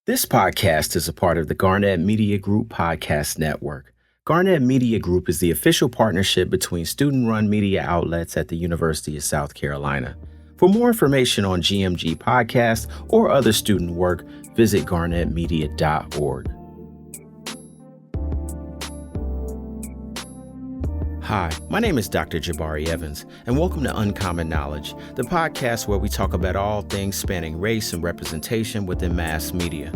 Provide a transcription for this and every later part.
This podcast is a part of the Garnett Media Group podcast network. Garnett Media Group is the official partnership between student-run media outlets at the University of South Carolina. For more information on GMG podcasts or other student work, visit garnettmedia.org. Hi, my name is Dr. Jabari Evans, and welcome to Uncommon Knowledge, the podcast where we talk about all things spanning race and representation within mass media.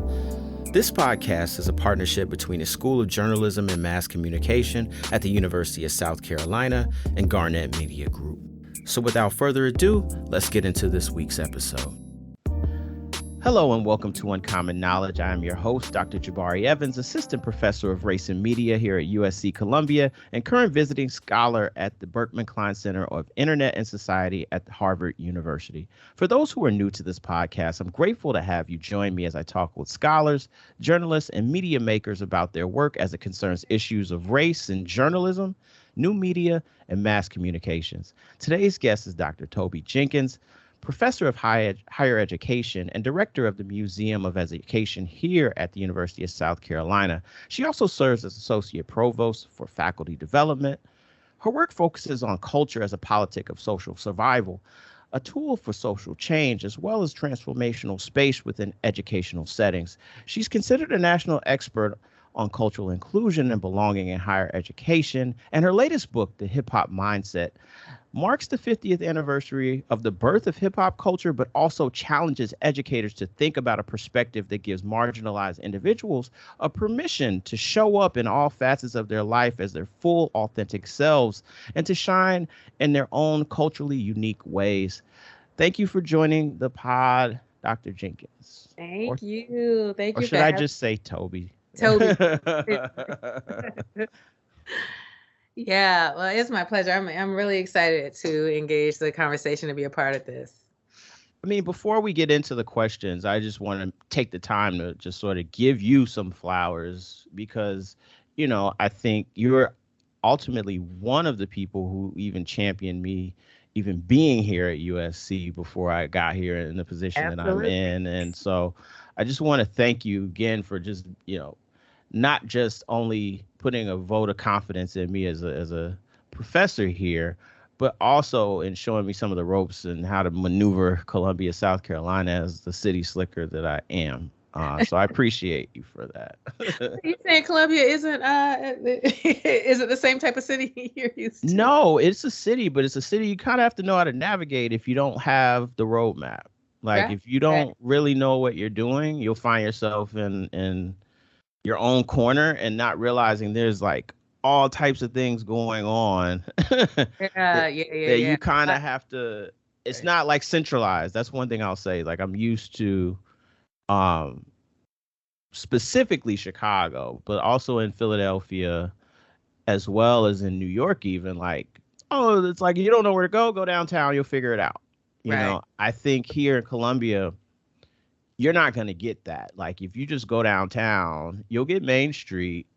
This podcast is a partnership between the School of Journalism and Mass Communication at the University of South Carolina and Garnett Media Group. So without further ado, let's get into this week's episode. Hello and welcome to Uncommon Knowledge. I am your host, Dr. Jabari Evans, Assistant Professor of Race and Media here at USC Columbia and current visiting scholar at the Berkman Klein Center of Internet and Society at Harvard University. For those who are new to this podcast, I'm grateful to have you join me as I talk with scholars, journalists, and media makers about their work as it concerns issues of race and journalism, new media, and mass communications. Today's guest is Dr. Toby Jenkins, Professor of Higher Education and Director of the Museum of Education here at the University of South Carolina. She also serves as Associate Provost for Faculty Development. Her work focuses on culture as a politic of social survival, a tool for social change, as well as transformational space within educational settings. She's considered a national expert on cultural inclusion and belonging in higher education, and her latest book, The Hip Hop Mindset, marks the 50th anniversary of the birth of hip hop culture, but also challenges educators to think about a perspective that gives marginalized individuals a permission to show up in all facets of their life as their full, authentic selves and to shine in their own culturally unique ways. Thank you for joining the pod, Dr. Jenkins. Thank you. Or should I just say Toby? Toby. Yeah, well, it's my pleasure. I'm really excited to engage the conversation and be a part of this. I mean, before we get into the questions, I just want to take the time to just sort of give you some flowers because, you know, I think you're ultimately one of the people who even championed me even being here at USC before I got here in the position Absolutely. that I'm in. And so I just want to thank you again for just, you know, not just only putting a vote of confidence in me as a professor here, but also in showing me some of the ropes and how to maneuver Columbia, South Carolina as the city slicker that I am. So I appreciate you for that. You saying Columbia isn't the same type of city you're used to? No, it's a city, but it's a city you kind of have to know how to navigate if you don't have the roadmap. Like Right. if you don't really know what you're doing, you'll find yourself in your own corner and not realizing there's like all types of things going on that you kind of have to, it's not like centralized. That's one thing I'll say. Like I'm used to specifically Chicago, but also in Philadelphia as well as in New York, even like, oh, it's like you don't know where to go downtown, you'll figure it out. You know, I think here in Columbia, you're not going to get that. Like if you just go downtown, you'll get Main Street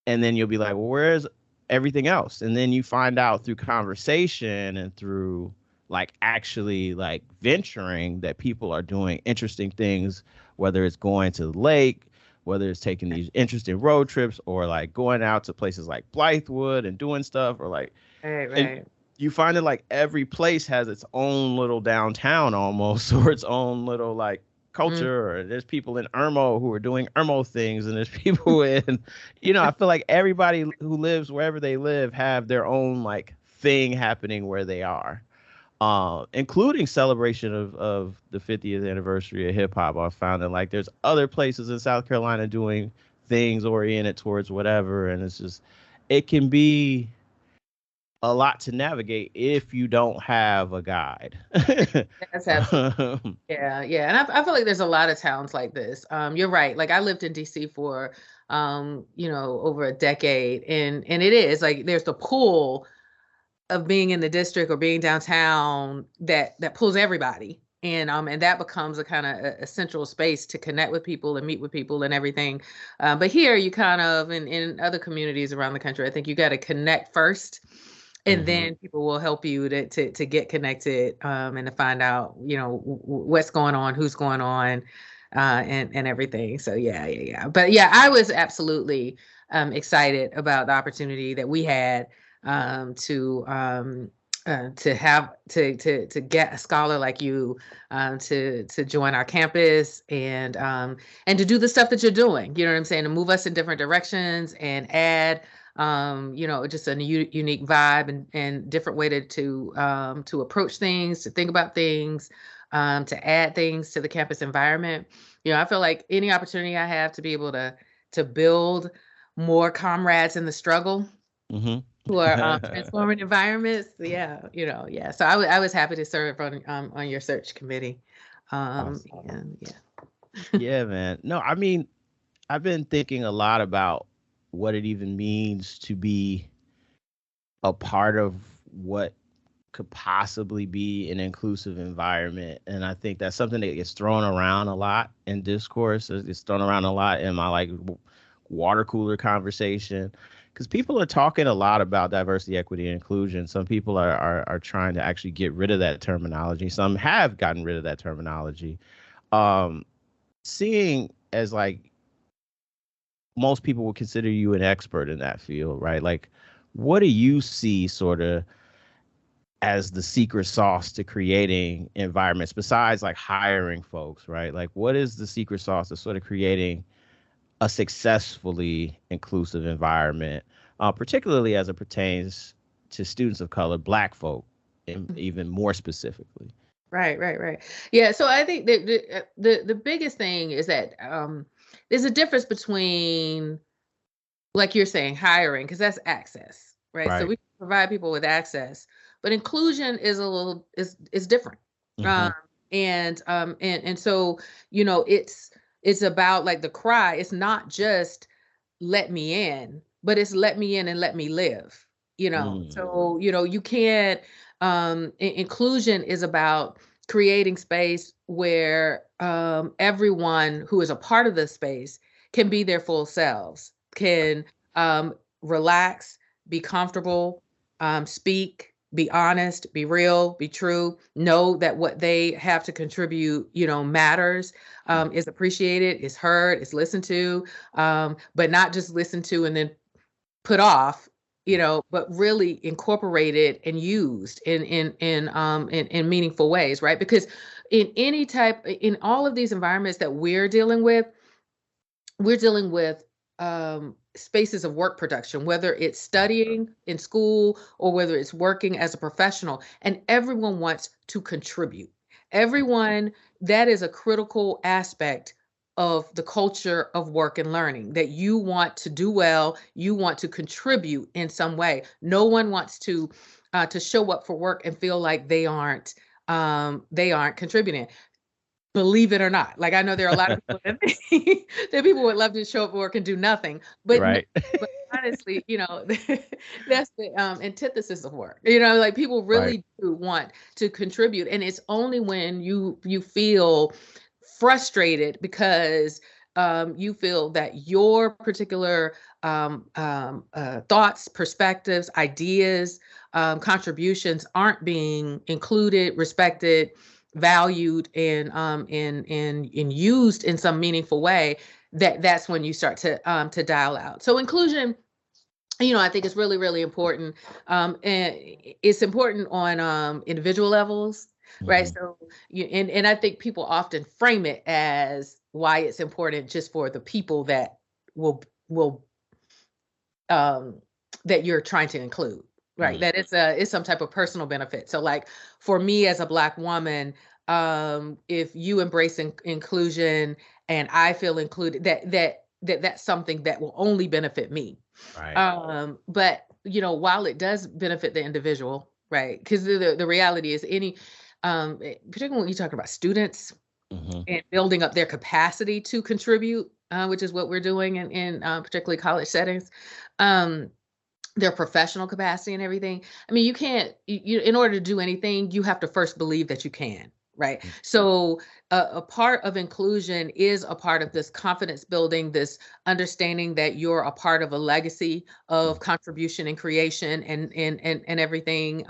and then you'll be like, well, where's everything else? And then you find out through conversation and through like actually like venturing that people are doing interesting things, whether it's going to the lake, whether it's taking these interesting road trips or like going out to places like Blythewood and doing stuff or like, Right. You find that like every place has its own little downtown almost or its own little like culture, or there's people in Irmo who are doing Irmo things, and there's people in, you know, I feel like everybody who lives wherever they live have their own like thing happening where they are, including celebration of the 50th anniversary of hip hop. I found that like there's other places in South Carolina doing things oriented towards whatever, and it's just, it can be a lot to navigate if you don't have a guide. That's absolutely. Yeah. And I feel like there's a lot of towns like this. You're right. Like I lived in DC for, over a decade, and it is like there's the pull of being in the district or being downtown that pulls everybody. And that becomes a kind of a central space to connect with people and meet with people and everything. But here you kind of, in other communities around the country, I think you got to connect first. And then people will help you to get connected and to find out, what's going on, who's going on. and everything. So yeah. But yeah, I was absolutely excited about the opportunity that we had to have to get a scholar like you to join our campus and to do the stuff that you're doing. You know what I'm saying? To move us in different directions and add just a unique vibe and different way to approach things, to think about things, to add things to the campus environment. I feel like any opportunity I have to be able to build more comrades in the struggle Mm-hmm. who are transforming environments. Yeah. So I was happy to serve on your search committee. Awesome. And yeah. Yeah, man. No, I mean, I've been thinking a lot about what it even means to be a part of what could possibly be an inclusive environment. And I think that's something that gets thrown around a lot in discourse. It's thrown around a lot in my water cooler conversation, because people are talking a lot about diversity, equity, and inclusion. Some people are trying to actually get rid of that terminology. Some have gotten rid of that terminology. Seeing as most people would consider you an expert in that field, right? Like, what do you see sort of as the secret sauce to creating environments besides hiring folks, right? Like, what is the secret sauce to sort of creating a successfully inclusive environment, particularly as it pertains to students of color, Black folk, and even more specifically? Right. Yeah. So I think the biggest thing is that there's a difference between, like you're saying, hiring, because that's access, right? So we can provide people with access, but inclusion is is different. Mm-hmm. And so it's about like the cry. It's not just let me in, but it's let me in and let me live. So you can't. Inclusion is about creating space where everyone who is a part of the space can be their full selves, can relax, be comfortable, speak, be honest, be real, be true, know that what they have to contribute, matters, is appreciated, is heard, is listened to, but not just listened to and then put off, but really incorporated and used in meaningful ways, right? Because in all of these environments that we're dealing with spaces of work production, whether it's studying in school or whether it's working as a professional, and everyone wants to contribute. Everyone, that is a critical aspect of the culture of work and learning, that you want to do well, you want to contribute in some way. No one wants to show up for work and feel like they aren't contributing. Believe it or not. Like, I know there are a lot of people that people would love to show up at work and do nothing, but Right. but honestly, that's the antithesis of work. Like, people really do want to contribute, and it's only when you feel frustrated because you feel that your particular thoughts, perspectives, ideas, contributions aren't being included, respected, valued, and used in some meaningful way, that's when you start to dial out. So inclusion, I think it's really, really important. And it's important on individual levels, right? Mm-hmm. So and I think people often frame it as why it's important just for the people that will that you're trying to include, right? Mm-hmm. That it's some type of personal benefit. So, like, for me as a Black woman, if you embrace inclusion and I feel included, that's something that will only benefit me. Right. But while it does benefit the individual, right? Because the reality is particularly when you talk about students Mm-hmm. and building up their capacity to contribute, which is what we're doing in particularly college settings, their professional capacity and everything. I mean, you can't, in order to do anything, you have to first believe that you can. Right. So a part of inclusion is a part of this confidence building, this understanding that you're a part of a legacy of contribution and creation and everything,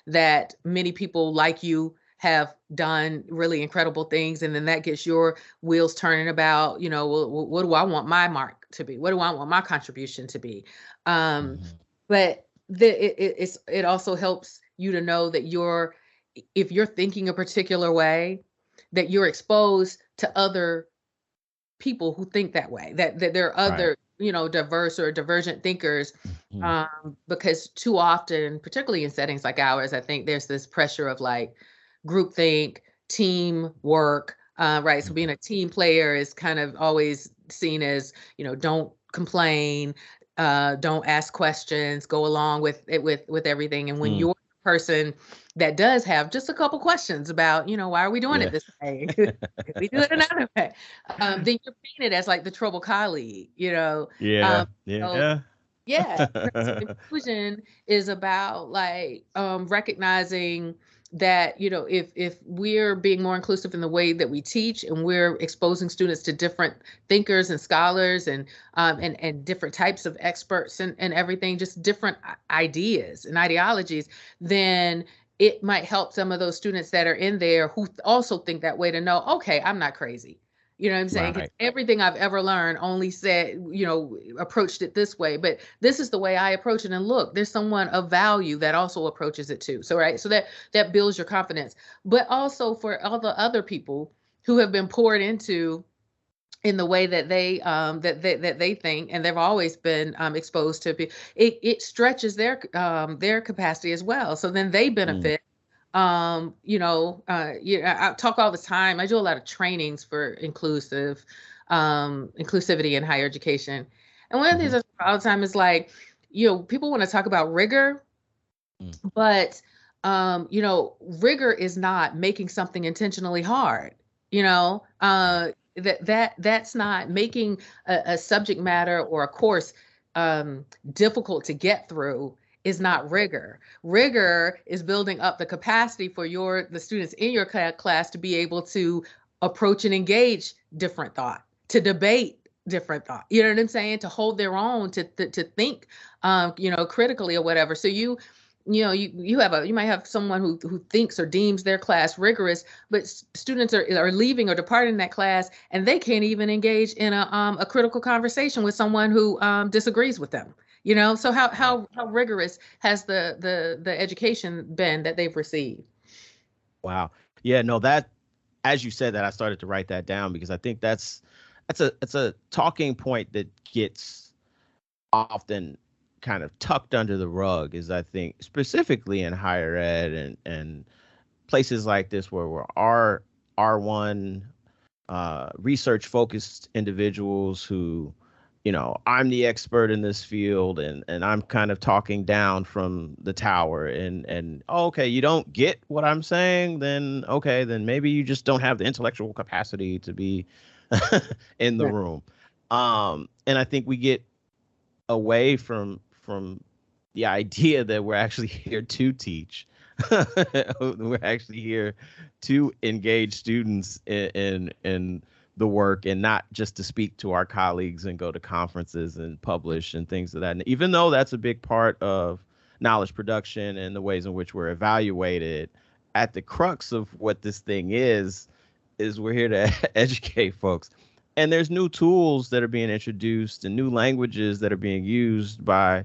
that many people like you have done really incredible things, and then that gets your wheels turning about, well, what do I want my mark to be? What do I want my contribution to be? But it also helps you to know that if you're thinking a particular way, that you're exposed to other people who think that way, that there are other, diverse or divergent thinkers. Because too often, particularly in settings like ours, I think there's this pressure of like groupthink, teamwork, right? So being a team player is kind of always seen as, don't complain, don't ask questions, go along with it, with everything. And when you're a person that does have just a couple questions about, why are we doing it this way? If we do it another way, then you're painted as like the trouble colleague, So, inclusion is about like recognizing that, if we're being more inclusive in the way that we teach, and we're exposing students to different thinkers and scholars and different types of experts and everything, just different ideas and ideologies, then it might help some of those students that are in there who also think that way to know, okay, I'm not crazy. You know what I'm saying? 'Cause everything I've ever learned only said, approached it this way, but this is the way I approach it. And look, there's someone of value that also approaches it too. So, right. So that builds your confidence, but also for all the other people who have been poured into in the way that they think, and they've always been exposed to it stretches their capacity as well. So then they benefit. I talk all the time. I do a lot of trainings for inclusivity in higher education. And one of the things I talk all the time is like, people want to talk about rigor, but, rigor is not making something intentionally hard, that's not making a subject matter or a course difficult to get through. Is not rigor. Rigor is building up the capacity for the students in your class to be able to approach and engage different thought, to debate different thought. You know what I'm saying? To hold their own, to think, critically or whatever. So you might have someone who thinks or deems their class rigorous, but students are leaving or departing that class, and they can't even engage in a critical conversation with someone who disagrees with them. So how rigorous has the education been that they've received? Wow. Yeah, no, that, as you said that, I started to write that down, because I think it's a talking point that gets often kind of tucked under the rug, is I think specifically in higher ed and places like this where we're R1 research focused individuals who, I'm the expert in this field, and I'm kind of talking down from the tower, and okay, you don't get what I'm saying, then okay, then maybe you just don't have the intellectual capacity to be in the room. And I think we get away from the idea that we're actually here to teach. We're actually here to engage students in the work, and not just to speak to our colleagues and go to conferences and publish and things of that. And even though that's a big part of knowledge production and the ways in which we're evaluated, at the crux of what this thing is we're here to educate folks. And there's new tools that are being introduced and new languages that are being used by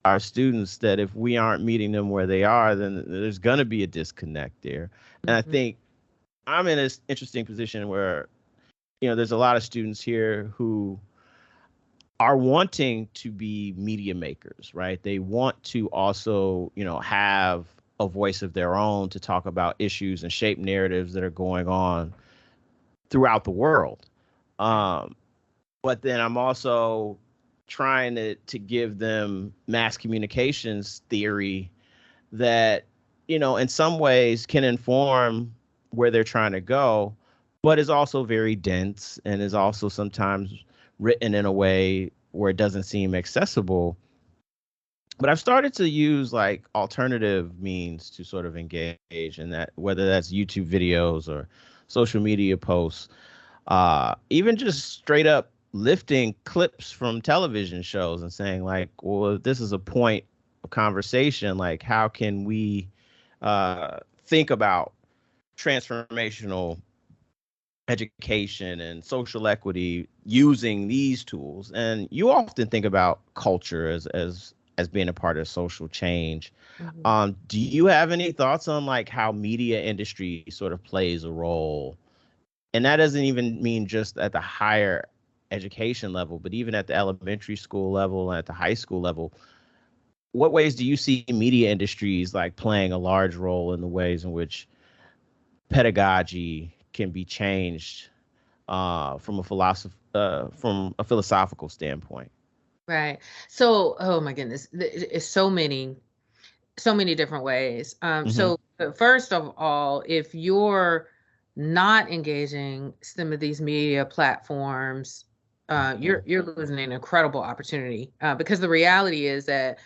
our students that if we aren't meeting them where they are, then there's going to be a disconnect there. And I think I'm in this interesting position where, there's a lot of students here who are wanting to be media makers, right? They want to also, have a voice of their own to talk about issues and shape narratives that are going on throughout the world. But then I'm also trying to give them mass communications theory that, in some ways can inform where they're trying to go, but is also very dense and is also sometimes written in a way where it doesn't seem accessible. But I've started to use like alternative means to sort of engage in that, whether that's YouTube videos or social media posts, even just straight up lifting clips from television shows and saying like, well, if this is a point of conversation, like how can we think about transformational education and social equity using these tools. And you often think about culture as being a part of social change. Do you have any thoughts on like how media industry sort of plays a role? And that doesn't even mean just at the higher education level, but even at the elementary school level and at the high school level. What ways do you see media industries like playing a large role in the ways in which pedagogy can be changed from a philosophical standpoint? Right. So, oh my goodness, it's so many different ways. So first of all, if you're not engaging some of these media platforms, you're losing an incredible opportunity, because the reality is that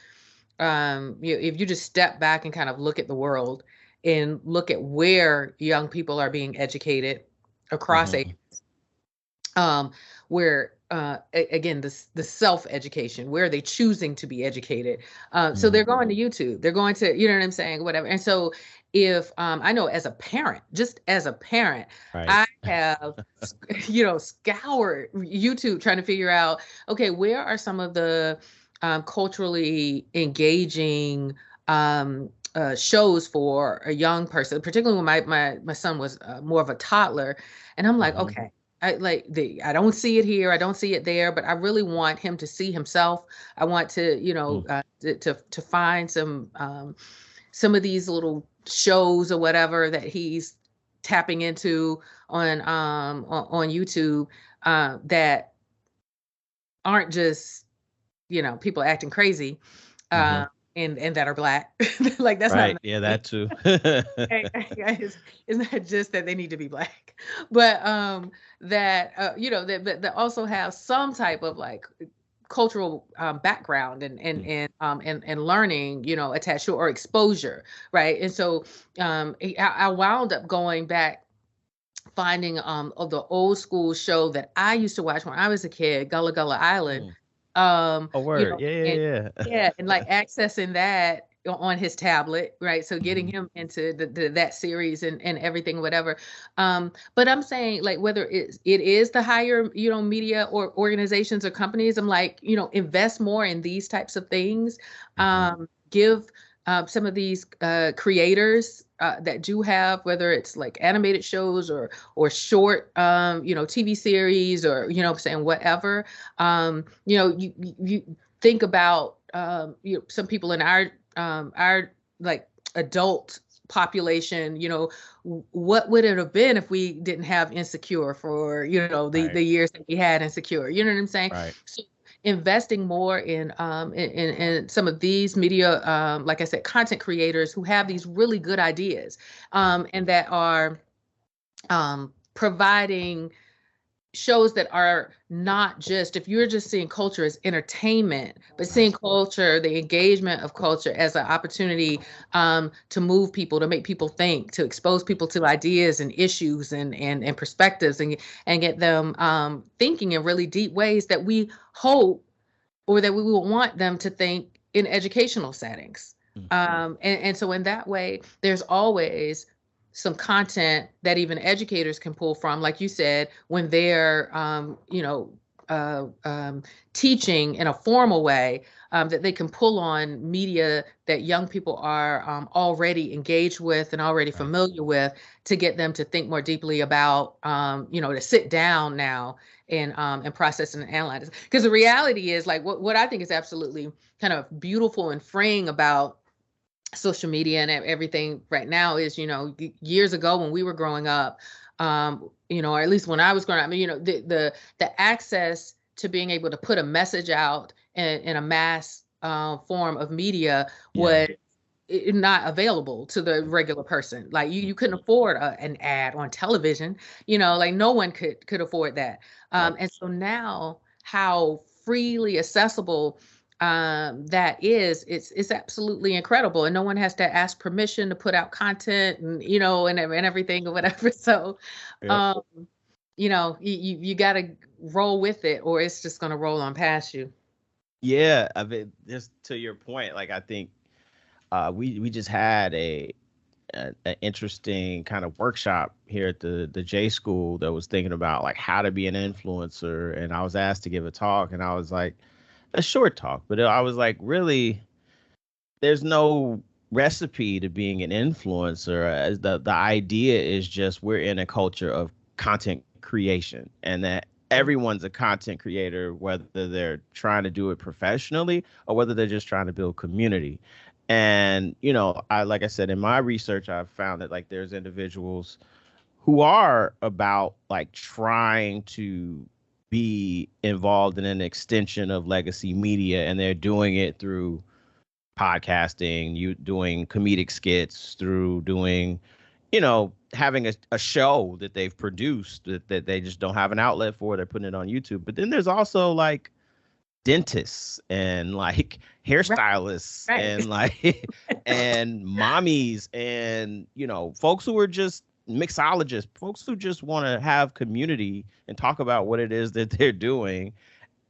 if you just step back and kind of look at the world and look at where young people are being educated across ages, where again, the self-education, where are they choosing to be educated? So they're going to YouTube, they're going to, you know what I'm saying, whatever. And so if I know as a parent, just as a parent, Right. I have scoured YouTube trying to figure out, okay, where are some of the culturally engaging shows for a young person, particularly when my son was more of a toddler. And I'm like, okay, I don't see it here, I don't see it there, but I really want him to see himself. I want to, to find some of these little shows or whatever that he's tapping into on YouTube that aren't just, people acting crazy, and that are Black. Like that's right. not Yeah, that too. it's not just that they need to be Black, but that also have some type of like cultural background and learning, attached to, or exposure, right? And so I wound up going back, finding of the old school show that I used to watch when I was a kid, Gullah Gullah Island. A word. Yeah. And like accessing that on his tablet, right? So getting him into that series and everything, whatever. But I'm saying, like, whether it is the higher, media or organizations or companies, I'm like, invest more in these types of things. Give some of these creators that do have, whether it's like animated shows or short, TV series, or, I'm saying whatever, you think about, some people in our like adult population, what would it have been if we didn't have Insecure for, the years that we had Insecure, you know what I'm saying? Right. So investing more in some of these media, like I said, content creators who have these really good ideas, and that are providing shows that are not just, if you're just seeing culture as entertainment, but seeing culture, the engagement of culture, as an opportunity to move people, to make people think, to expose people to ideas and issues and perspectives, and get them thinking in really deep ways that we hope, or that we will want them to think in educational settings. And so in that way, there's always some content that even educators can pull from, like you said, when they're, teaching in a formal way, that they can pull on media that young people are already engaged with and already familiar with, to get them to think more deeply about, to sit down now and process and analyze. Because the reality is, like, what I think is absolutely kind of beautiful and freeing about social media and everything right now is, years ago when we were growing up, or at least when I was growing up, I mean, the access to being able to put a message out in a mass form of media was not available to the regular person. Like you couldn't afford an ad on television, like no one could afford that. And so now, how freely accessible that is, it's absolutely incredible, and no one has to ask permission to put out content, and and everything or whatever. So you got to roll with it, or it's just going to roll on past you. I mean, just to your point, like, I think we just had a an interesting kind of workshop here at the J School that was thinking about like how to be an influencer, and I was asked to give a talk, and I was like, a short talk, but I was like, really, there's no recipe to being an influencer. As the idea is just we're in a culture of content creation, and that everyone's a content creator, whether they're trying to do it professionally or whether they're just trying to build community. And, you know, like I said, in my research, I've found that like there's individuals who are about like trying to be involved in an extension of legacy media, and they're doing it through podcasting, you doing comedic skits, through doing, you know, having a show that they've produced that they just don't have an outlet for. They're putting it on YouTube. But then there's also like dentists and like hairstylists Right. and like and mommies and, you know, folks who are just mixologists, folks who just want to have community and talk about what it is that they're doing,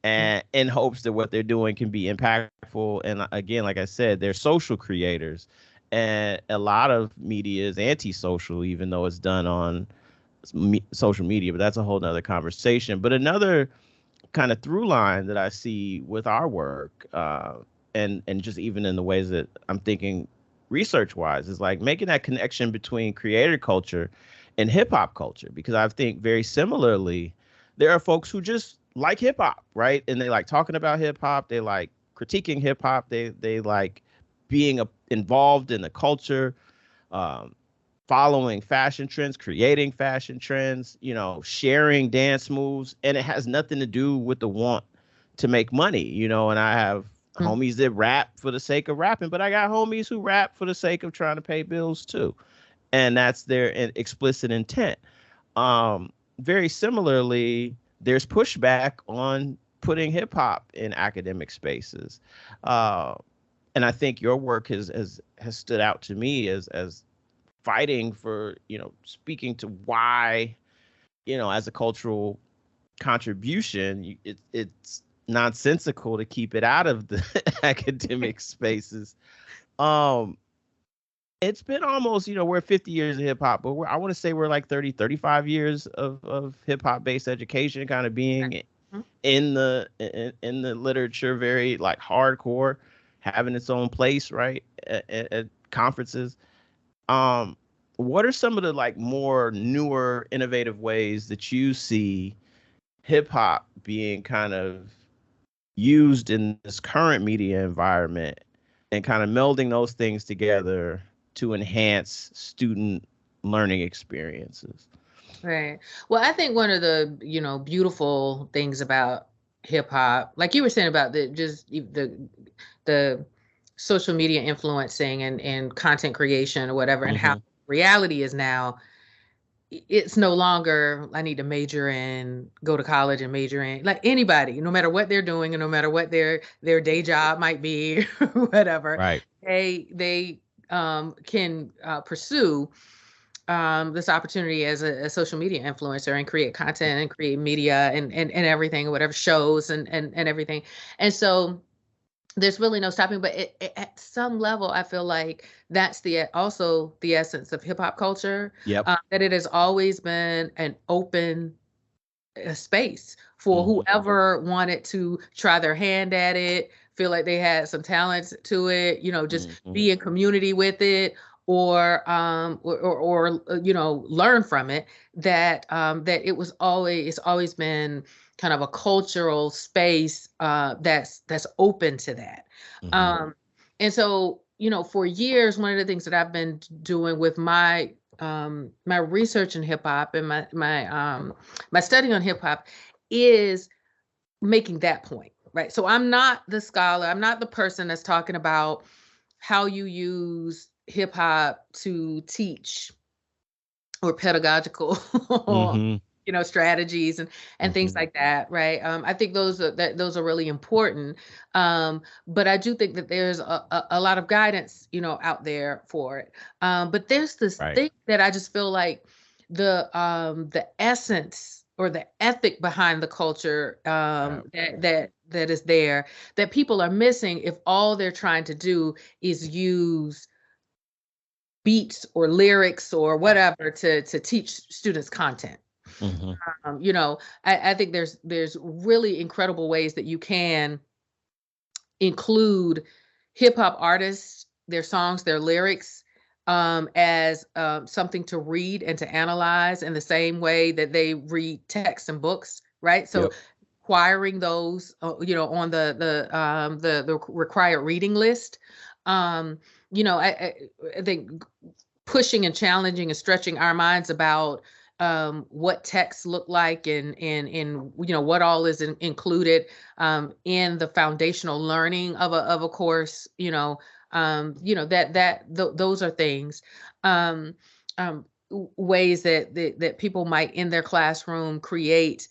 and in hopes that what they're doing can be impactful. And again, like I said, they're social creators, and a lot of media is antisocial, even though it's done on social media, but that's a whole nother conversation. But another kind of through line that I see with our work, and just even in the ways that I'm thinking research wise, is like making that connection between creator culture and hip hop culture, because I think very similarly, there are folks who just like hip hop, right? And they like talking about hip hop. They like critiquing hip hop. They like being involved in the culture, following fashion trends, creating fashion trends, you know, sharing dance moves. And it has nothing to do with the want to make money, you know. And I have homies that rap for the sake of rapping, but I got homies who rap for the sake of trying to pay bills too. And that's their explicit intent. Very similarly, there's pushback on putting hip hop in academic spaces. And I think your work has stood out to me as fighting for, you know, speaking to why, you know, as a cultural contribution, it's nonsensical to keep it out of the academic spaces. It's been almost, you know, we're 50 years of hip hop, but I want to say we're like 30, 35 years of hip hop based education kind of being in the literature, very like hardcore, having its own place, right, at conferences. What are some of the like more newer, innovative ways that you see hip hop being kind of used in this current media environment, and kind of melding those things together to enhance student learning experiences? Right. Well, I think one of the, you know, beautiful things about hip hop, like you were saying about the social media influencing and content creation or whatever, and how reality is now, it's no longer I need to major in, go to college and major in, like anybody, no matter what they're doing and no matter what their day job might be, whatever, Right. they can pursue this opportunity as a social media influencer and create content and create media and everything, whatever, shows and everything. And so there's really no stopping, but at some level, I feel like that's also the essence of hip hop culture. Yep. That it has always been an open space for whoever wanted to try their hand at it, feel like they had some talent to it, you know, just be in community with it, or you know, learn from it. That it's always been kind of a cultural space that's open to that. And so, you know, for years, one of the things that I've been doing with my research in hip hop and my study on hip hop is making that point, right? So I'm not the scholar, I'm not the person that's talking about how you use hip hop to teach or pedagogical you know, strategies and things like that, right? I think those are really important, but I do think that there's a lot of guidance, you know, out there for it. But there's this thing that I just feel like the essence or the ethic behind the culture that is there, that people are missing if all they're trying to do is use beats or lyrics or whatever to teach students content. You know, I think there's really incredible ways that you can include hip hop artists, their songs, their lyrics, as something to read and to analyze in the same way that they read texts and books, right? So Yep. acquiring those, you know, on the required reading list. You know, I think pushing and challenging and stretching our minds about what texts look like and you know what all is included in the foundational learning of a course. You know those are things, ways that people might in their classroom create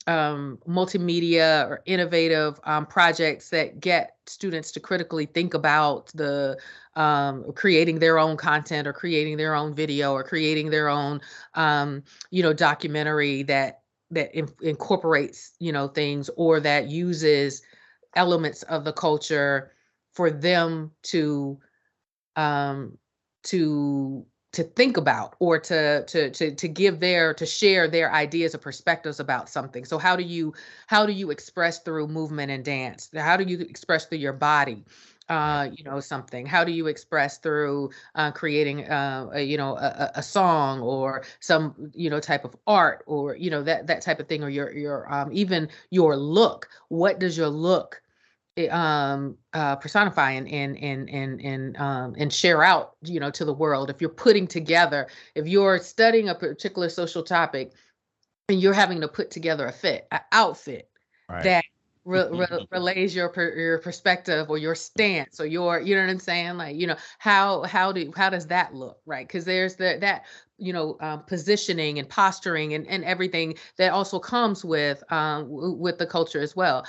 multimedia or innovative projects that get students to critically think about the creating their own content or creating their own video or creating their own you know, documentary that incorporates, you know, things or that uses elements of the culture for them um, to think about or to give to share their ideas or perspectives about something. So how do you express through movement and dance? How do you express through your body? You know, something. How do you express through creating you know, a song or some, you know, type of art or, you know, that type of thing, or your even your look. What does your look personify and share out, you know, to the world? If you're putting together, if you're studying a particular social topic and you're having to put together an outfit that relays your perspective or your stance or your, you know what I'm saying? Like, you know, how does that look? Right. Because there's that, you know, positioning and posturing and everything that also comes with the culture as well.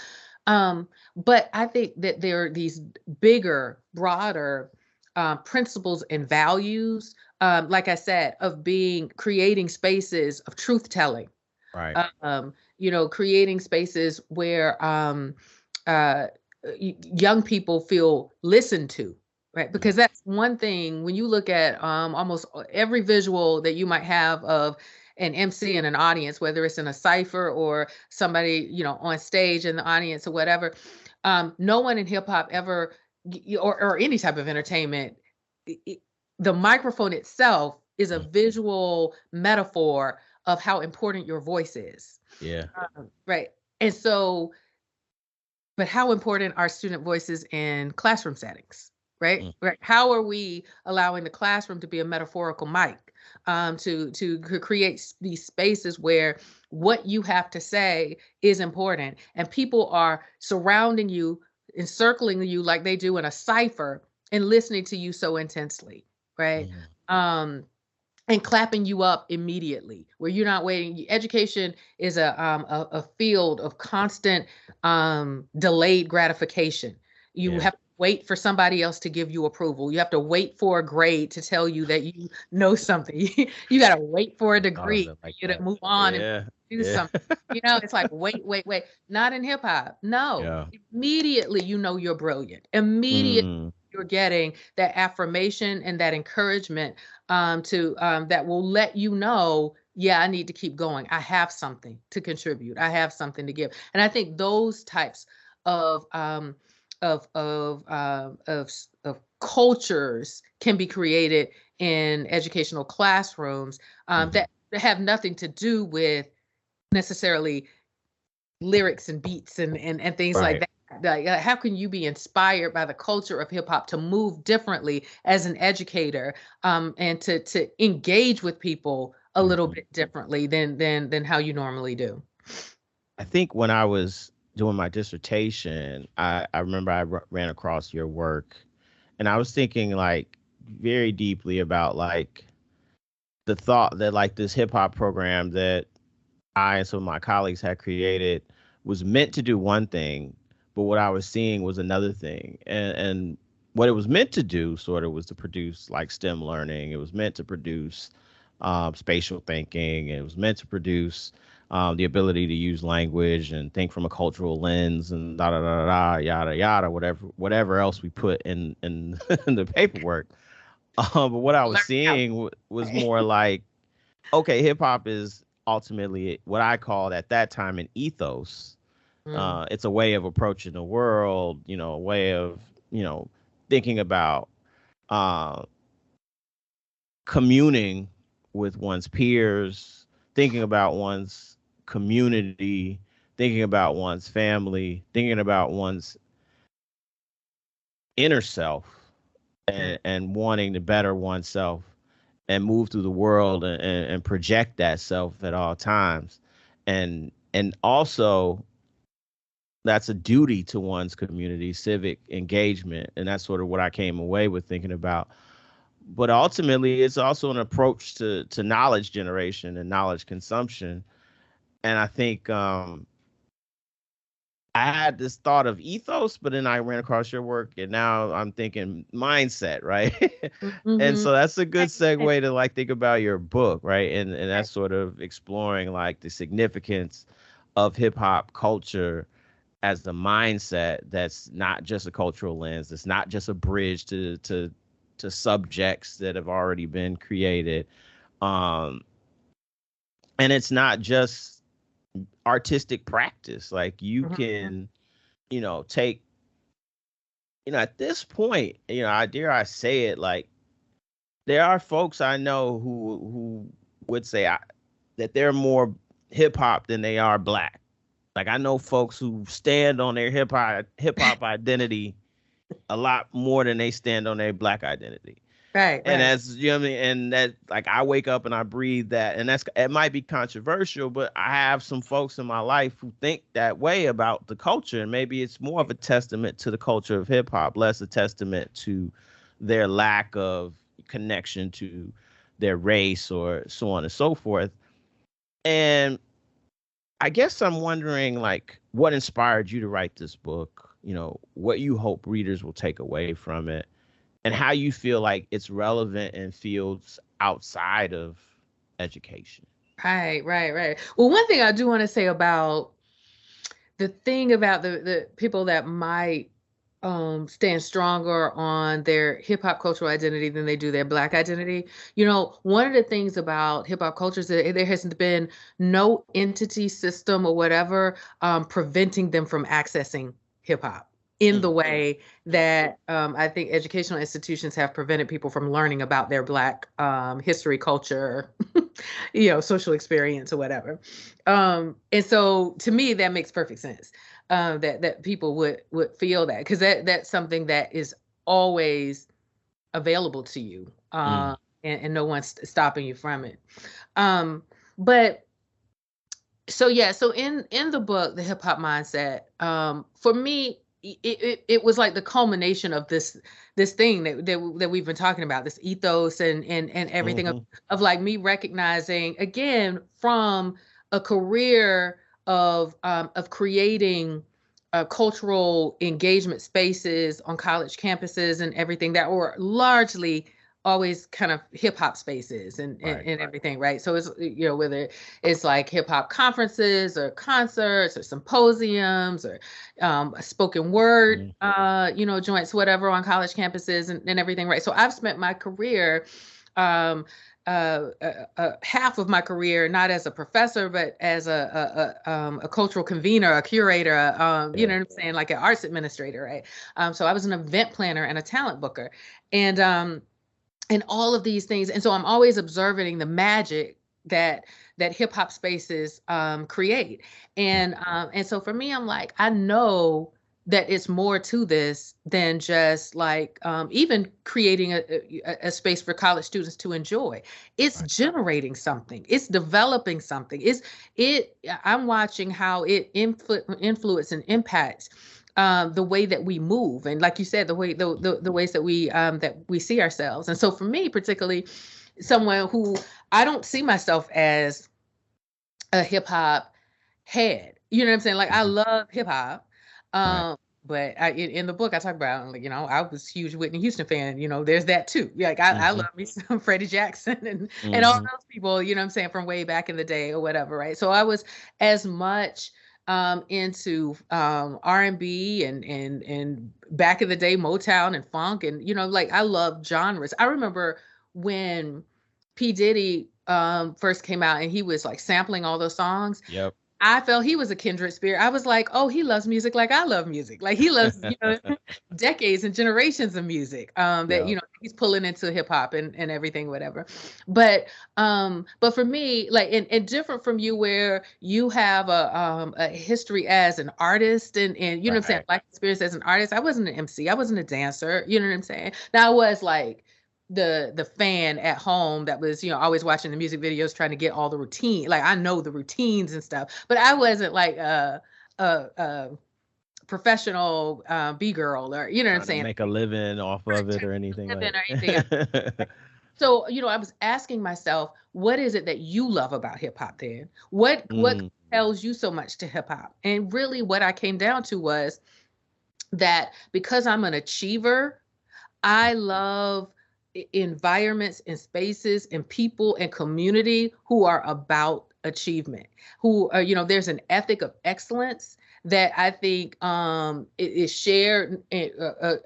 But I think that there are these bigger, broader principles and values, like I said, of creating spaces of truth telling. Right. You know, creating spaces where young people feel listened to, right? Because that's one thing when you look at almost every visual that you might have of an MC in an audience, whether it's in a cipher or somebody, you know, on stage in the audience or whatever. No one in hip hop ever, or any type of entertainment, the microphone itself is a visual metaphor of how important your voice is. Yeah. Right. And so, but how important are student voices in classroom settings? Right. Right. How are we allowing the classroom to be a metaphorical mic, to create these spaces where what you have to say is important and people are surrounding you, encircling you like they do in a cipher and listening to you so intensely. Right. And clapping you up immediately, where you're not waiting. Education is a field of constant delayed gratification. You have to wait for somebody else to give you approval. You have to wait for a grade to tell you that you know something. You got to wait for a degree for you to move on and do something. You know, it's like, wait. Not in hip hop. No. Immediately, you know you're brilliant. Immediately, you're getting that affirmation and that encouragement that will let you know, yeah, I need to keep going. I have something to contribute. I have something to give. And I think those types of cultures can be created in educational classrooms that have nothing to do with necessarily lyrics and beats and things like that. Like, how can you be inspired by the culture of hip hop to move differently as an educator, and to engage with people a little bit differently than how you normally do? I think when I was doing my dissertation, I remember I ran across your work, and I was thinking like very deeply about like the thought that like this hip hop program that I and some of my colleagues had created was meant to do one thing, but what I was seeing was another thing. And what it was meant to do sort of was to produce like STEM learning. It was meant to produce spatial thinking. It was meant to produce the ability to use language and think from a cultural lens and da da da da yada yada, whatever else we put in in the paperwork. But what I was Learn how. seeing was more like, okay, hip hop is ultimately what I called at that time an ethos. Mm, It's a way of approaching the world, a way of, thinking about uh, communing with one's peers, thinking about one's community, thinking about one's family, thinking about one's inner self, mm, and wanting to better oneself and move through the world, and project that self at all times. And also that's a duty to one's community, civic engagement. And that's sort of what I came away with thinking about. But ultimately, it's also an approach to knowledge generation and knowledge consumption. And I think I had this thought of ethos, but then I ran across your work, and now I'm thinking mindset, right? And mm-hmm. so that's a good Right, segue to like think about your book, right? And that's sort of exploring like the significance of hip hop culture as the mindset that's not just a cultural lens, it's not just a bridge to subjects that have already been created. Um, and it's not just artistic practice. Like you mm-hmm. can, take, at this point, I dare I say it, like there are folks I know who would say that they're more hip hop than they are black. Like I know folks who stand on their hip hop identity a lot more than they stand on their black identity. Right, And right. that's, what I mean, and that, like, I wake up and I breathe that, and it might be controversial, but I have some folks in my life who think that way about the culture, and maybe it's more of a testament to the culture of hip hop, less a testament to their lack of connection to their race or so on and so forth. And I guess I'm wondering, like, what inspired you to write this book? What you hope readers will take away from it, and how you feel like it's relevant in fields outside of education. Right, right, right. Well, one thing I do want to say about the thing about the people that might stand stronger on their hip hop cultural identity than they do their black identity. One of the things about hip hop culture is that there hasn't been no entity, system, or whatever preventing them from accessing hip hop in the Mm, way that I think educational institutions have prevented people from learning about their black history, culture, social experience or whatever. And so to me, that makes perfect sense. That people would feel that, because that's something that is always available to you, mm, and no one's stopping you from it. Um, but so yeah, so in the book, The Hip Hop Mindset, for me, it was like the culmination of this thing that we've been talking about, this ethos and everything mm-hmm. of like me recognizing again from a career of creating cultural engagement spaces on college campuses and everything that were largely always kind of hip hop spaces Right. and everything, right? So it's, whether it's like hip hop conferences or concerts or symposiums or spoken word, Mm, joints, whatever, on college campuses and everything, right? So I've spent my career, um, half of my career, not as a professor, but as a cultural convener, a curator, you yeah. know what I'm saying, like an arts administrator, right? So I was an event planner and a talent booker. And all of these things. And so I'm always observing the magic that hip hop spaces create. And so for me, I'm like, I know that it's more to this than just like even creating a space for college students to enjoy. It's Right. generating something. It's developing something. I'm watching how it influence and impacts the way that we move, and like you said, the ways that we see ourselves. And so for me, particularly, someone who I don't see myself as a hip hop head, you know what I'm saying? Like I Mhm. love hip hop, Right. but in the book I talk about, like, I was a huge Whitney Houston fan. There's that too. Like I Mm-hmm. love me some Freddie Jackson and all Mm-hmm. those people, from way back in the day or whatever, right? So I was as much into R&B and back in the day Motown and funk, and like I love genres. I remember when P. Diddy first came out and he was like sampling all those songs. Yep. I felt he was a kindred spirit. I was like, oh, he loves music like I love music. Like he loves, decades and generations of music that, Yeah. he's pulling into hip hop and everything, whatever. But for me, like, and different from you, where you have a history as an artist and you know what I'm saying, life experience as an artist. I wasn't an MC. I wasn't a dancer. You know what I'm saying? Now I was like the fan at home that was always watching the music videos, trying to get all the routine. Like I know the routines and stuff, but I wasn't like a professional B-girl, or you know what I'm saying, make a living off of it or anything like. So I was asking myself, what is it that you love about hip hop then? What tells you so much to hip hop? And really what I came down to was that because I'm an achiever, I love environments and spaces and people and community who are about achievement, who are, there's an ethic of excellence that I think is shared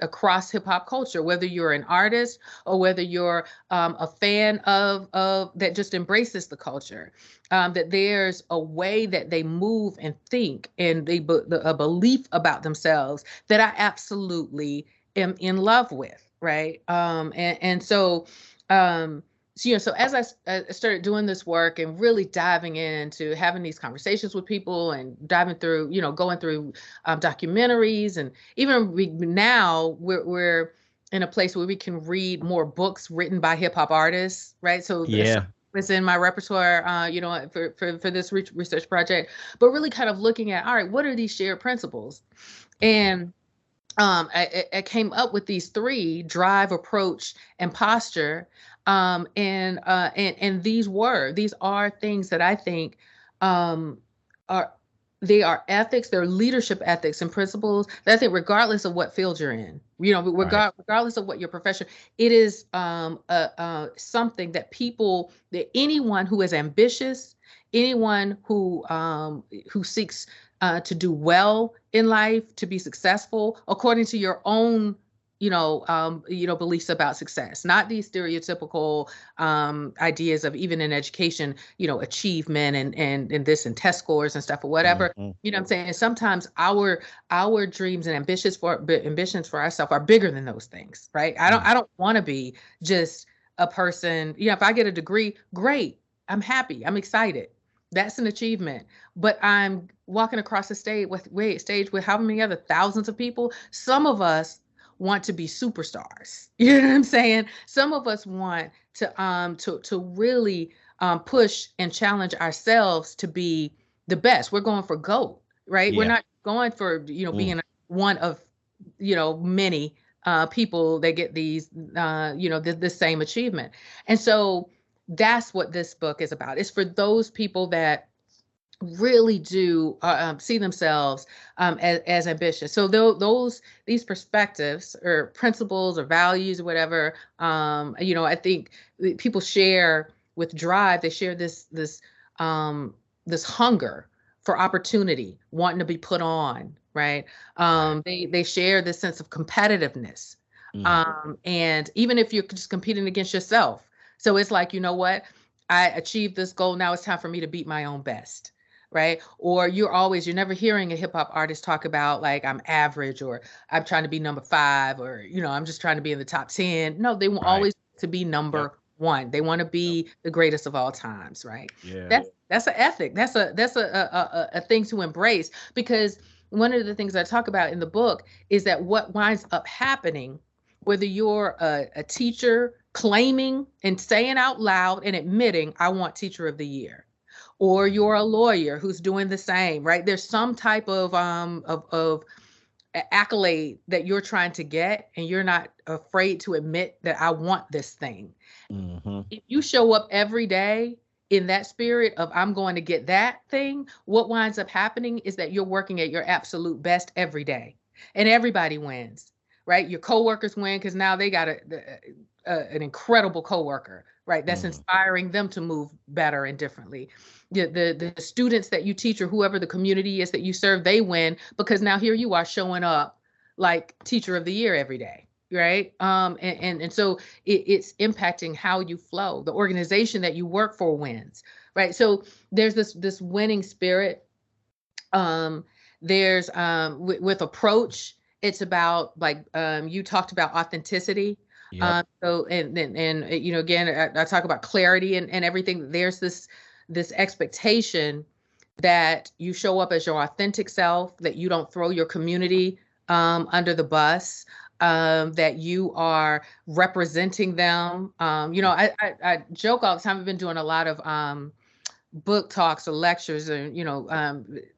across hip hop culture, whether you're an artist or whether you're a fan of that just embraces the culture, that there's a way that they move and think and a belief about themselves that I absolutely am in love with. Right. So as I started doing this work and really diving into having these conversations with people and diving through, going through documentaries, and even now we're in a place where we can read more books written by hip hop artists. Right. So it's in my repertoire, for this research project, but really kind of looking at, all right, what are these shared principles? And I came up with these three: drive, approach, and posture. And these are things that I think are ethics, they're leadership ethics and principles that I think, regardless of what field you're in, regardless of what your profession, it is something that anyone who is ambitious, anyone who seeks to do well in life, to be successful according to your own, beliefs about success, not these stereotypical ideas of, even in education, achievement and this and test scores and stuff or whatever. Mm-hmm. You know what I'm saying? Sometimes our dreams and ambitions for ourselves are bigger than those things, right? I don't want to be just a person. If I get a degree, great. I'm happy. I'm excited. That's an achievement. But I'm walking across the stage with how many other thousands of people. Some of us want to be superstars. You know what I'm saying? Some of us want to really push and challenge ourselves to be the best. We're going for GOAT, right? Yeah. We're not going for being one of many people that get these the same achievement. And so that's what this book is about. It's for those people that really do see themselves as ambitious. So these perspectives or principles or values or whatever, I think people share with drive. They share this hunger for opportunity, wanting to be put on, right? They share this sense of competitiveness, and even if you're just competing against yourself. So it's like, you know what? I achieved this goal. Now it's time for me to beat my own best. Right. Or you're never hearing a hip hop artist talk about like, I'm average, or I'm trying to be number 5, or, I'm just trying to be in the top 10. No, they want always to be number 1. They want to be the greatest of all times. Right. Yeah. That's an ethic. That's a thing to embrace, because one of the things I talk about in the book is that what winds up happening, whether you're a teacher claiming and saying out loud and admitting, I want Teacher of the Year, or you're a lawyer who's doing the same, right? There's some type of accolade that you're trying to get, and you're not afraid to admit that I want this thing. Mm-hmm. If you show up every day in that spirit of I'm going to get that thing, what winds up happening is that you're working at your absolute best every day, and everybody wins, right? Your coworkers win because now they got an incredible coworker right? That's inspiring them to move better and differently. The students that you teach or whoever the community is that you serve, they win because now here you are showing up like teacher of the year every day, right? And so it's impacting how you flow. The organization that you work for wins, right? So there's this winning spirit. There's with approach, it's about like you talked about authenticity. Yep. So and you know, again, I talk about clarity and everything. There's this expectation that you show up as your authentic self, that you don't throw your community under the bus, that you are representing them. You know, I joke all the time. I've been doing a lot of book talks or lectures, or you know,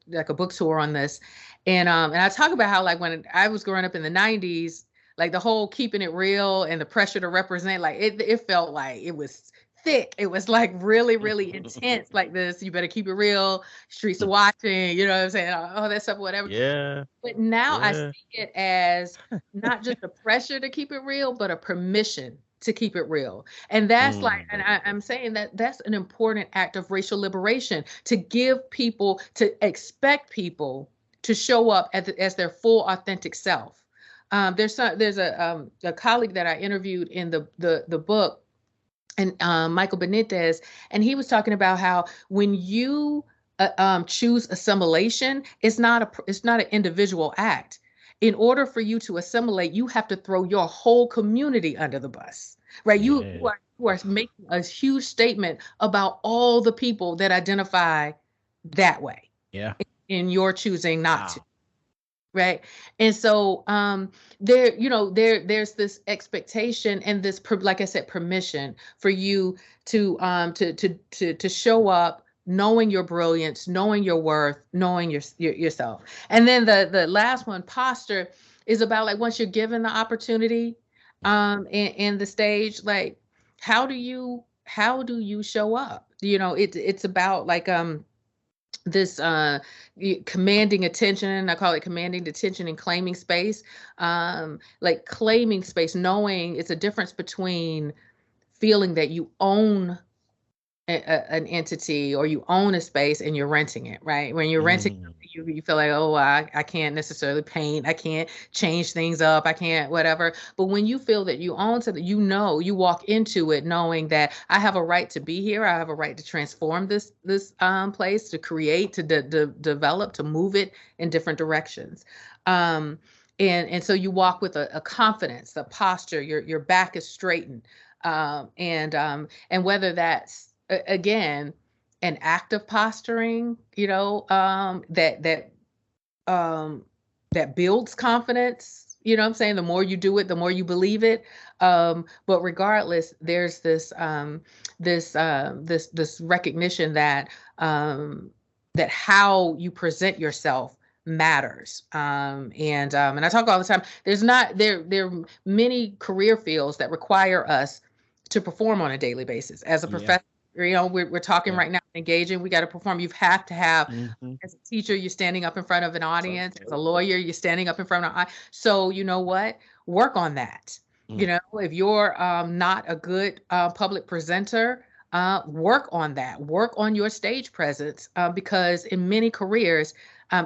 like a book tour on this, and I talk about how like when I was growing up in the '90s, like the whole keeping it real and the pressure to represent, like it felt like it was thick. It was like really, really intense. Like this, you better keep it real. Streets are watching. You know what I'm saying? Oh, that stuff, whatever. Yeah. But now I Yeah. see it as not just a pressure to keep it real, but a permission to keep it real. And that's like, and I'm saying that that's an important act of racial liberation, to give people, to expect people to show up as their full authentic self. There's a colleague that I interviewed in the book, and Michael Benitez, and he was talking about how when you choose assimilation, it's not an individual act. In order for you to assimilate, you have to throw your whole community under the bus, right? Yeah. You are making a huge statement about all the people that identify that way. Yeah. In your choosing not to. Right. And so there's this expectation and this, like I said, permission for you to show up knowing your brilliance, knowing your worth, knowing yourself. And then the last one, posture, is about like once you're given the opportunity and the stage, like how do you show up? You know, it's about like this commanding attention. I call it commanding attention and claiming space. Like claiming space, knowing it's a difference between feeling that you own an entity or you own a space and you're renting it, right? When you're renting, you feel like, oh, I can't necessarily paint, I can't change things up, I can't whatever. But when you feel that you own something, you know, you walk into it knowing that I have a right to be here, I have a right to transform this place, to create, to develop, to move it in different directions. And so you walk with a confidence, a posture, your back is straightened. And whether that's again an act of posturing, you know, that builds confidence, you know what I'm saying? The more you do it, the more you believe it. But regardless, there's this recognition that that how you present yourself matters. And I talk all the time, there are many career fields that require us to perform on a daily basis as a professor. You know, we're talking right now, engaging, we got to perform. You have to have, as a teacher, you're standing up in front of an audience. As a lawyer, you're standing up in front of an audience. So you know what? Work on that. You know, if you're not a good public presenter, work on that. Work on your stage presence, because in many careers,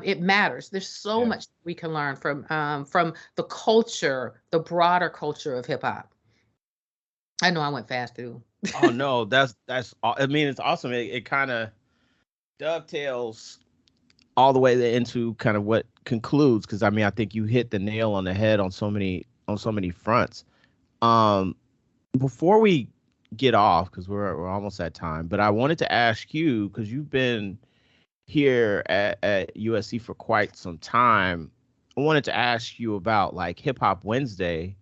it matters. There's so much we can learn from the culture, the broader culture of hip hop. I know I went fast through. Oh no, that's I mean, it's awesome. It kind of dovetails all the way into kind of what concludes, because I mean, I think you hit the nail on the head on so many fronts. Before we get off, because we're almost at time, but I wanted to ask you, because you've been here at USC for quite some time, I wanted to ask you about like Hip Hop Wednesday,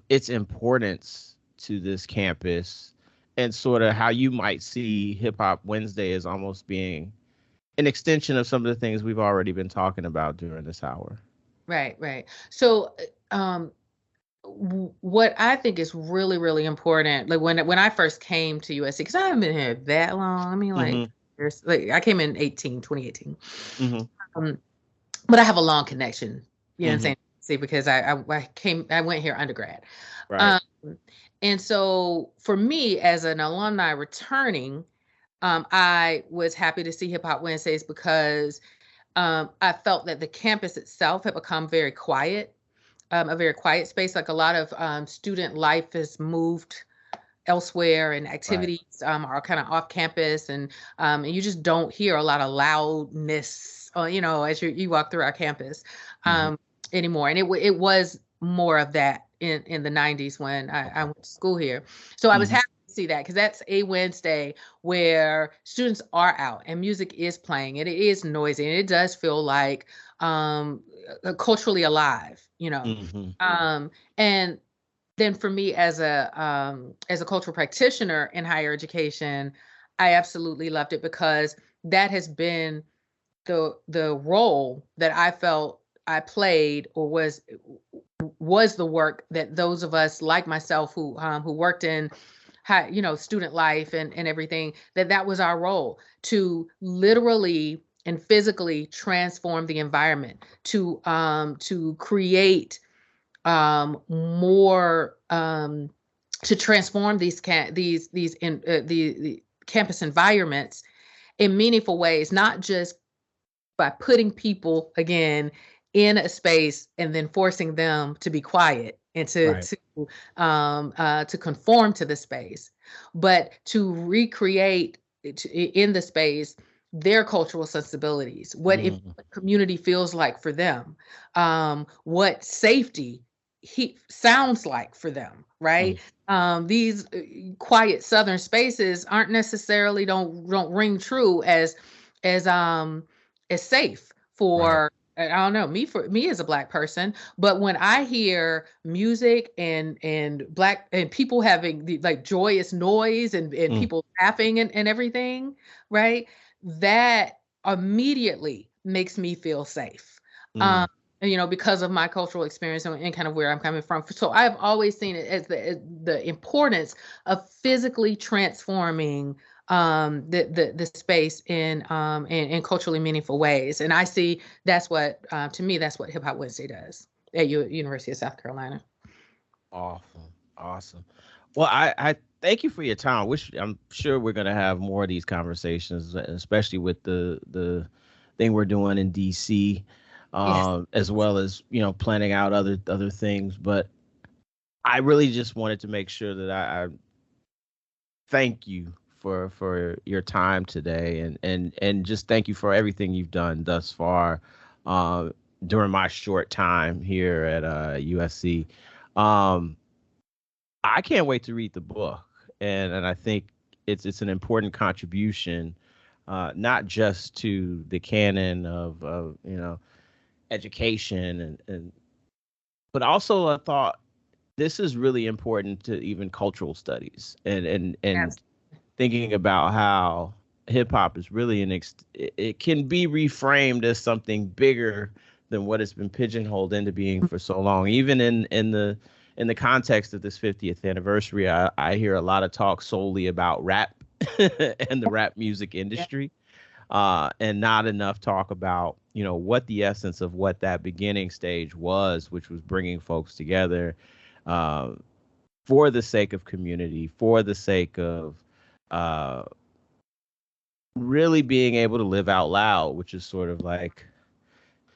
its importance to this campus, and sort of how you might see Hip Hop Wednesday as almost being an extension of some of the things we've already been talking about during this hour. Right. So what I think is really, really important, like when I first came to USC, because I haven't been here that long. I mean, like, I came in 2018. But I have a long connection, you know what I'm saying? See, because I went here undergrad. Right. And so for me, as an alumni returning, I was happy to see Hip Hop Wednesdays because I felt that the campus itself had become very quiet, a very quiet space. Like a lot of student life has moved elsewhere, and Right. activities are kind of off campus, and you just don't hear a lot of loudness, as you walk through our campus Mhm. anymore. And it was more of that in the 90s when I Okay. went to school here. So I was Mhm. happy to see that, because that's a Wednesday where students are out and music is playing and it is noisy and it does feel like culturally alive, Mhm. and then for me as a cultural practitioner in higher education, I absolutely loved it, because that has been the role that I felt I played, or was the work that those of us like myself who worked in student life and everything, that was our role, to literally and physically transform the environment, to create more to transform the campus environments in meaningful ways, not just by putting people again in a space and then forcing them to be quiet and Right. to conform to the space, but to recreate in the space their cultural sensibilities, what if Mhm. community feels like for them, what safety he sounds like for them, Mm. right? These quiet southern spaces aren't necessarily don't ring true as as safe Right. for, I don't know, for me as a Black person. But when I hear music and Black and people having the like joyous noise and Mm. people laughing and everything, right? That immediately makes me feel safe. Um, Mm. because of my cultural experience and kind of where I'm coming from. So I've always seen it as the importance of physically transforming the space in culturally meaningful ways. And I see that's what to me that's what Hip Hop Wednesday does at University of South Carolina. Awesome. Awesome. Well, I thank you for your time. I'm sure we're gonna have more of these conversations, especially with the thing we're doing in DC, Yes. as well as planning out other things. But I really just wanted to make sure that I thank you for your time today, and just thank you for everything you've done thus far, uh, during my short time here at USC. Um, I can't wait to read the book, and I think it's an important contribution, not just to the canon of education and but also I thought this is really important to even cultural studies and Yes. thinking about how hip hop is really it can be reframed as something bigger than what it's been pigeonholed into being for so long. Even in the context of this 50th anniversary, I hear a lot of talk solely about rap and the rap music Yeah. industry, and not enough talk about what the essence of what that beginning stage was, which was bringing folks together, uh, for the sake of community, for the sake of uh, really being able to live out loud, which is sort of like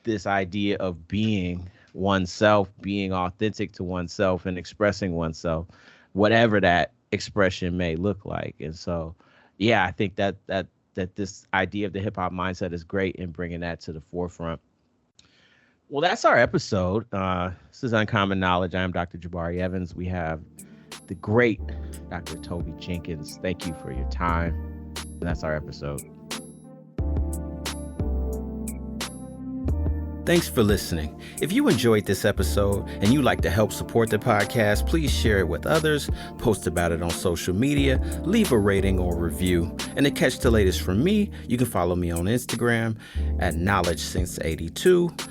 this idea of being oneself, being authentic to oneself, and expressing oneself, whatever that expression may look like. And so, yeah, I think that this idea of the hip hop mindset is great in bringing that to the forefront. Well, that's our episode. This is Uncommon Knowledge. I am Dr. Jabari Evans. We have the great Dr. Toby Jenkins. Thank you for your time. And that's our episode. Thanks for listening. If you enjoyed this episode and you'd like to help support the podcast, please share it with others, post about it on social media, leave a rating or review. And to catch the latest from me, you can follow me on Instagram at KnowledgeSense82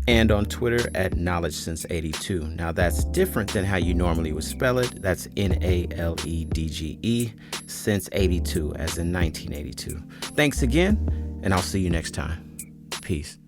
and on Twitter at KnowledgeSense82. Now that's different than how you normally would spell it. That's NALEDGE, Sense82, as in 1982. Thanks again, and I'll see you next time. Peace.